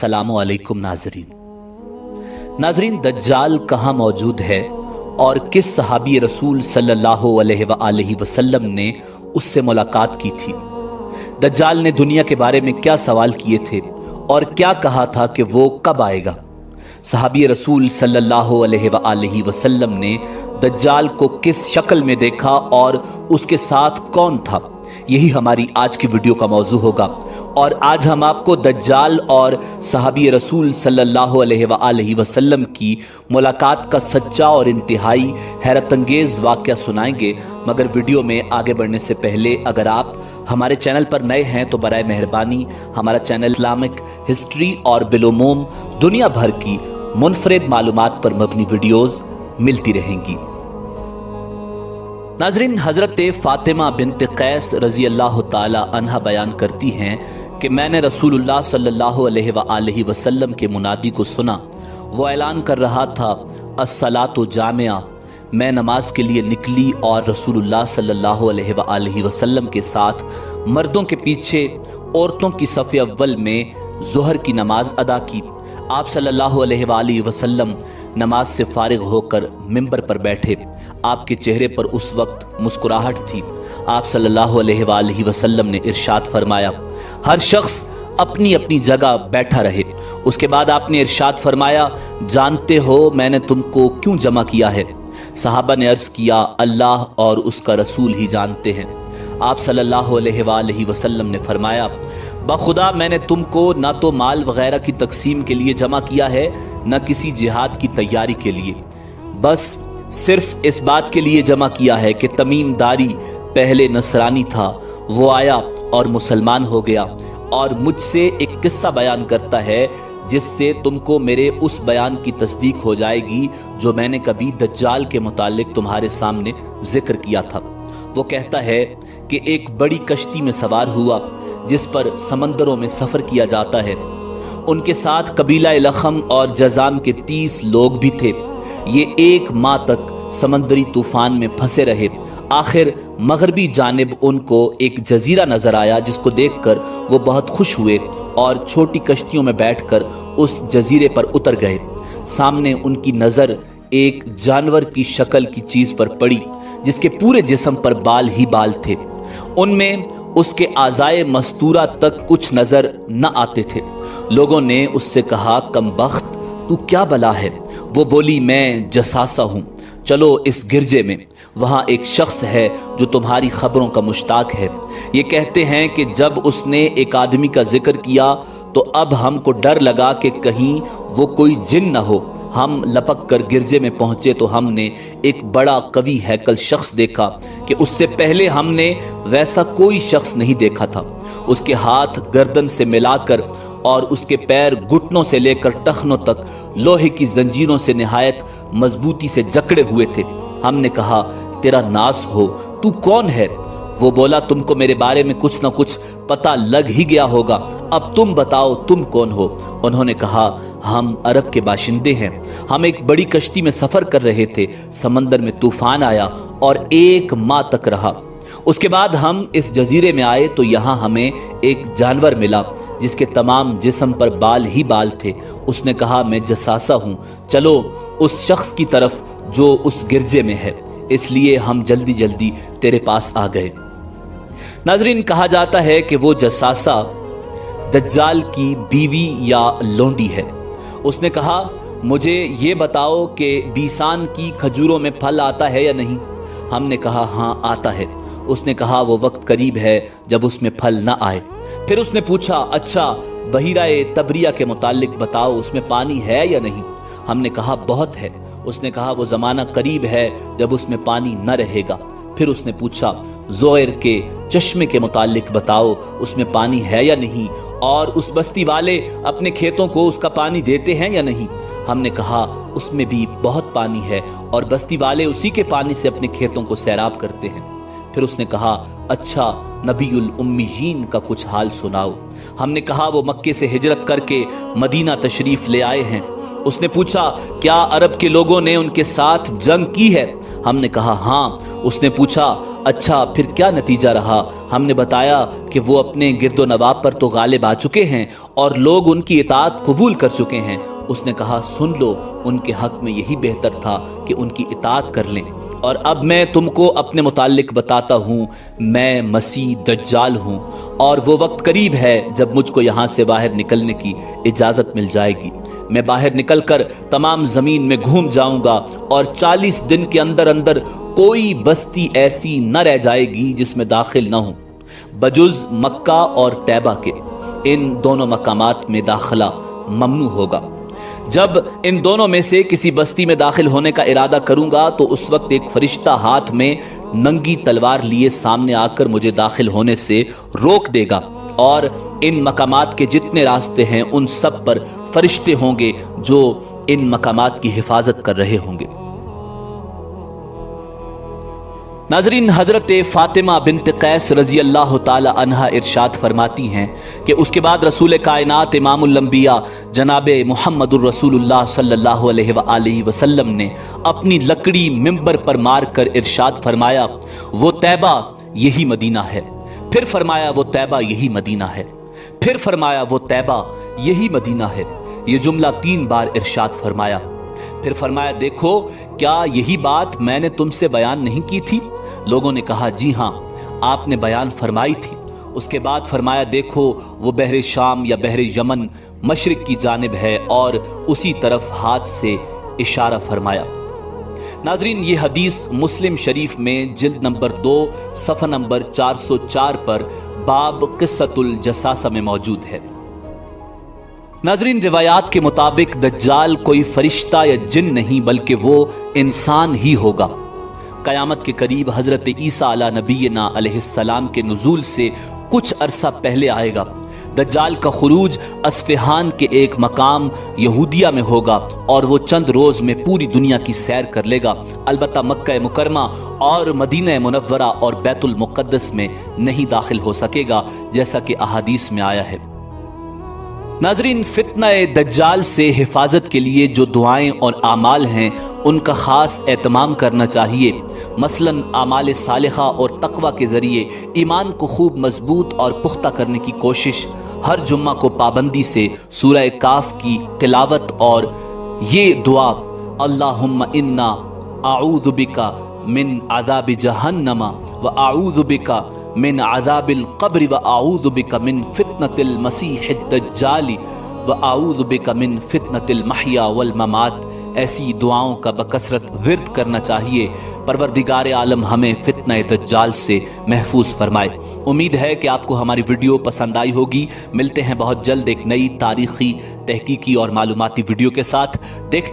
अस्सलामु अलैकुम नाजरीन, दज्जाल कहाँ मौजूद है और किस सहाबी रसूल सल्लल्लाहु अलैहि वसल्लम ने उससे मुलाकात की थी। दज्जाल ने दुनिया के बारे में क्या सवाल किए थे और क्या कहा था कि वो कब आएगा। सहाबी रसूल सल्लल्लाहु अलैहि वसल्लम ने दज्जाल को किस शक्ल में देखा और उसके साथ कौन था, यही हमारी आज की वीडियो का मौजू होगा। और आज हम आपको दज्जाल और सहाबी रसूल सल्लल्लाहु अलैहि वसल्लम की मुलाकात का सच्चा और इंतहाई हैरत अंगेज वाक़या सुनाएंगे। मगर वीडियो में आगे बढ़ने से पहले अगर आप हमारे चैनल पर नए हैं तो बराए मेहरबानी हमारा चैनल इस्लामिक हिस्ट्री और बिलोमोम दुनिया भर की मुनफरिद मालूमात पर मबनी वीडियोस मिलती रहेंगी। नाजरीन, हजरत फातिमा बिन्त कैस रजी अल्लाह ताला अन्हा बयान करती हैं कि मैंने रसूलुल्लाह सल्लल्लाहु अलैहि वसल्लम के मुनादी को सुना। वो ऐलान कर रहा था, अस्सलातु जामिया। मैं नमाज के लिए निकली और रसूलुल्लाह सल्लल्लाहु अलैहि वसल्लम के साथ मर्दों के पीछे औरतों की सफ़े अव्वल में ज़ोहर की नमाज अदा की। आप सल्लल्लाहु अलैहि वसल्लम नमाज से फारिग होकर मिंबर पर बैठे। आपके चेहरे पर उस वक्त मुस्कुराहट थी। आप सल्लल्लाहु अलैहि वसल्लम ने इरशाद फरमाया, हर शख्स अपनी अपनी जगह बैठा रहे। उसके बाद आपने इरशाद फरमाया, जानते हो मैंने तुमको क्यों जमा किया है? सहाबा ने अर्ज किया, अल्लाह और उसका रसूल ही जानते हैं। आप सल्लल्लाहु अलैहि वसल्लम ने फरमाया, बखुदा मैंने तुमको ना तो माल वगैरह की तकसीम के लिए जमा किया है, न किसी जिहाद की तैयारी के लिए। बस सिर्फ इस बात के लिए जमा किया है कि तमीम दारी पहले नसरानी था, वो आया और मुसलमान हो गया और मुझसे एक किस्सा बयान करता है जिससे तुमको मेरे उस बयान की तस्दीक हो जाएगी जो मैंने कभी दज्जाल के मुतालिक तुम्हारे सामने जिक्र किया था। वो कहता है कि एक बड़ी कश्ती में सवार हुआ जिस पर समंदरों में सफ़र किया जाता है। उनके साथ कबीला लखम और जजाम के 30 लोग भी थे। ये एक माह तक समंदरी तूफान में फंसे रहे। आखिर मगरबी जानिब उनको एक जजीरा नजर आया जिसको देखकर वो बहुत खुश हुए और छोटी कश्तियों में बैठकर उस जजीरे पर उतर गए। सामने उनकी नज़र एक जानवर की शक्ल की चीज़ पर पड़ी जिसके पूरे जिस्म पर बाल ही बाल थे। उनमें उसके आज़ाए मस्तूरा तक कुछ नज़र न आते थे। लोगों ने उससे कहा, कमबख्त तू क्या बला है? वो बोली, मैं जसासा हूँ। चलो इस गिरजे में, वहाँ एक शख्स है जो तुम्हारी खबरों का मुश्ताक है। ये कहते हैं कि जब उसने एक आदमी का जिक्र किया तो अब हमको डर लगा कि कहीं वो कोई जिन न हो। हम लपक कर गिरजे में पहुंचे तो हमने एक बड़ा कवि हैकल शख्स देखा कि उससे पहले हमने वैसा कोई शख्स नहीं देखा था। उसके हाथ गर्दन से मिलाकर और उसके पैर घुटनों से लेकर टखनों तक लोहे की जंजीरों से निहायत मजबूती से जकड़े हुए थे। हमने कहा, तेरा नास हो, तू कौन है? वो बोला, तुमको मेरे बारे में कुछ न कुछ पता लग ही गया होगा, अब तुम बताओ तुम कौन हो? उन्होंने कहा, हम अरब के बाशिंदे हैं। हम एक बड़ी कश्ती में सफ़र कर रहे थे। समंदर में तूफान आया और एक माह तक रहा। उसके बाद हम इस जजीरे में आए तो यहाँ हमें एक जानवर मिला जिसके तमाम जिस्म पर बाल ही बाल थे। उसने कहा, मैं जसासा हूँ, चलो उस शख्स की तरफ जो उस गिरजे में है। इसलिए हम जल्दी जल्दी तेरे पास आ गए। नाजरीन, कहा जाता है कि वो जसासा दज्जाल की बीवी या लोंडी है। उसने कहा, मुझे ये बताओ कि बीसान की खजूरों में फल आता है या नहीं? हमने कहा, हाँ आता है। उसने कहा, वो वक्त करीब है जब उसमें फल न आए। फिर उसने पूछा, अच्छा बहिराए तबरिया के मुतालिक बताओ, उसमें पानी है या नहीं? हमने कहा, बहुत है। उसने कहा, वो ज़माना करीब है जब उसमें पानी न रहेगा। फिर उसने पूछा, ज़ोयर के चश्मे के मुतालिक बताओ, उसमें पानी है या नहीं? और उस बस्ती वाले अपने खेतों को उसका पानी देते हैं या नहीं? हमने कहा, उसमें भी बहुत पानी है और बस्ती वाले उसी के पानी से अपने खेतों को सैराब करते हैं। फिर उसने कहा, अच्छा नबीउल उम्मीयीन का कुछ हाल सुनाओ। हमने कहा, वो मक्के से हिजरत करके मदीना तशरीफ ले आए हैं। उसने पूछा, क्या अरब के लोगों ने उनके साथ जंग की है? हमने कहा, हाँ। उसने पूछा, अच्छा फिर क्या नतीजा रहा? हमने बताया कि वो अपने गिरदो नवाब पर तो गालिब आ चुके हैं और लोग उनकी इताअत कबूल कर चुके हैं। उसने कहा, सुन लो, उनके हक में यही बेहतर था कि उनकी इताअत कर लें। और अब मैं तुमको अपने मुताल्लिक बताता हूँ, मैं मसीह दज्जाल हूँ और वो वक्त करीब है जब मुझको यहाँ से बाहर निकलने की इजाज़त मिल जाएगी। मैं बाहर निकलकर तमाम ज़मीन में घूम जाऊँगा और 40 दिन के अंदर अंदर कोई बस्ती ऐसी न रह जाएगी जिसमें दाखिल न हो, बजुज़ मक्का और तैबा के। इन दोनों मकामात में दाखिला ममनू होगा। जब इन दोनों में से किसी बस्ती में दाखिल होने का इरादा करूंगा तो उस वक्त एक फरिश्ता हाथ में नंगी तलवार लिए सामने आकर मुझे दाखिल होने से रोक देगा और इन मकामात के जितने रास्ते हैं उन सब पर फरिश्ते होंगे जो इन मकामात की हिफाजत कर रहे होंगे। नाज़रीन, हज़रत फ़ातिमा बिन्त कैस रज़ी अल्लाह ताला अन्हा इरशाद फरमाती हैं कि उसके बाद रसूल कायनात इमामुल अंबिया जनाब मुहम्मदुर रसूलुल्लाह सल्लल्लाहु अलैहि वसल्लम ने अपनी लकड़ी मिंबर पर मार कर इरशाद फरमाया, वो तैबा यही मदीना है। फिर फरमाया, वो तैबा यही मदीना है। फिर फरमाया, वो तैबा यही मदीना है। ये जुमला 3 बार इरशाद फरमाया। फिर फरमाया, देखो, क्या यही बात मैंने तुमसे बयान नहीं की थी? लोगों ने कहा, जी हाँ, आपने बयान फरमाई थी। उसके बाद फरमाया, देखो, वो बहरे शाम या बहरे यमन मशरिक की जानिब है और उसी तरफ हाथ से इशारा फरमाया। नाजरीन, ये हदीस मुस्लिम शरीफ में जिल्द नंबर 2 सफ़ा नंबर 404 पर बाब क़िस्सतुल जसासा में मौजूद है। नाजरीन, रिवायात के मुताबिक दज्जाल कोई फरिश्ता या जिन नहीं बल्कि वो इंसान ही होगा। क़यामत के करीब हज़रत ईसा अला नबीना अलैहिस्सलाम के नुज़ूल से कुछ अरसा पहले आएगा। दज्जाल का खुरूज अस्फ़हान के एक मकाम यहूदिया में होगा और वो चंद रोज़ में पूरी दुनिया की सैर कर लेगा। अलबत्ता मक्का मुकरमा और मदीना मुनव्वरा और बैतुल मुक़द्दस में नहीं दाखिल हो सकेगा, जैसा कि अहादीस में आया है। नाजरीन, फितना दज्जाल से हिफाजत के लिए जो दुआएं और आमाल हैं उनका ख़ास एहतमाम करना चाहिए। मसलन आमाल सालिहा और तक़वा के ज़रिए ईमान को खूब मजबूत और पुख्ता करने की कोशिश, हर जुम्मा को पाबंदी से सूरह काफ की तिलावत और ये दुआ, अल्लाहुम्मा इन्ना आऊज़ु बिका मिन अज़ाबि जहन्नमा व आऊज़ु बिका मिन अज़ाबिल क़ब्र व आऊज़ु बिका मिन फितनतिल मसीहिद दज्जाली व आऊज़ु बिका मिन फितनतिल महया वल ममात, ऐसी दुआओं का बकसरत विर्द करना चाहिए। परवरदिगार आलम हमें फितना दज्जाल से महफूज फरमाए। उम्मीद है कि आपको हमारी वीडियो पसंद आई होगी। मिलते हैं बहुत जल्द एक नई तारीखी, तहकीकी और मालूमाती वीडियो के साथ। देखते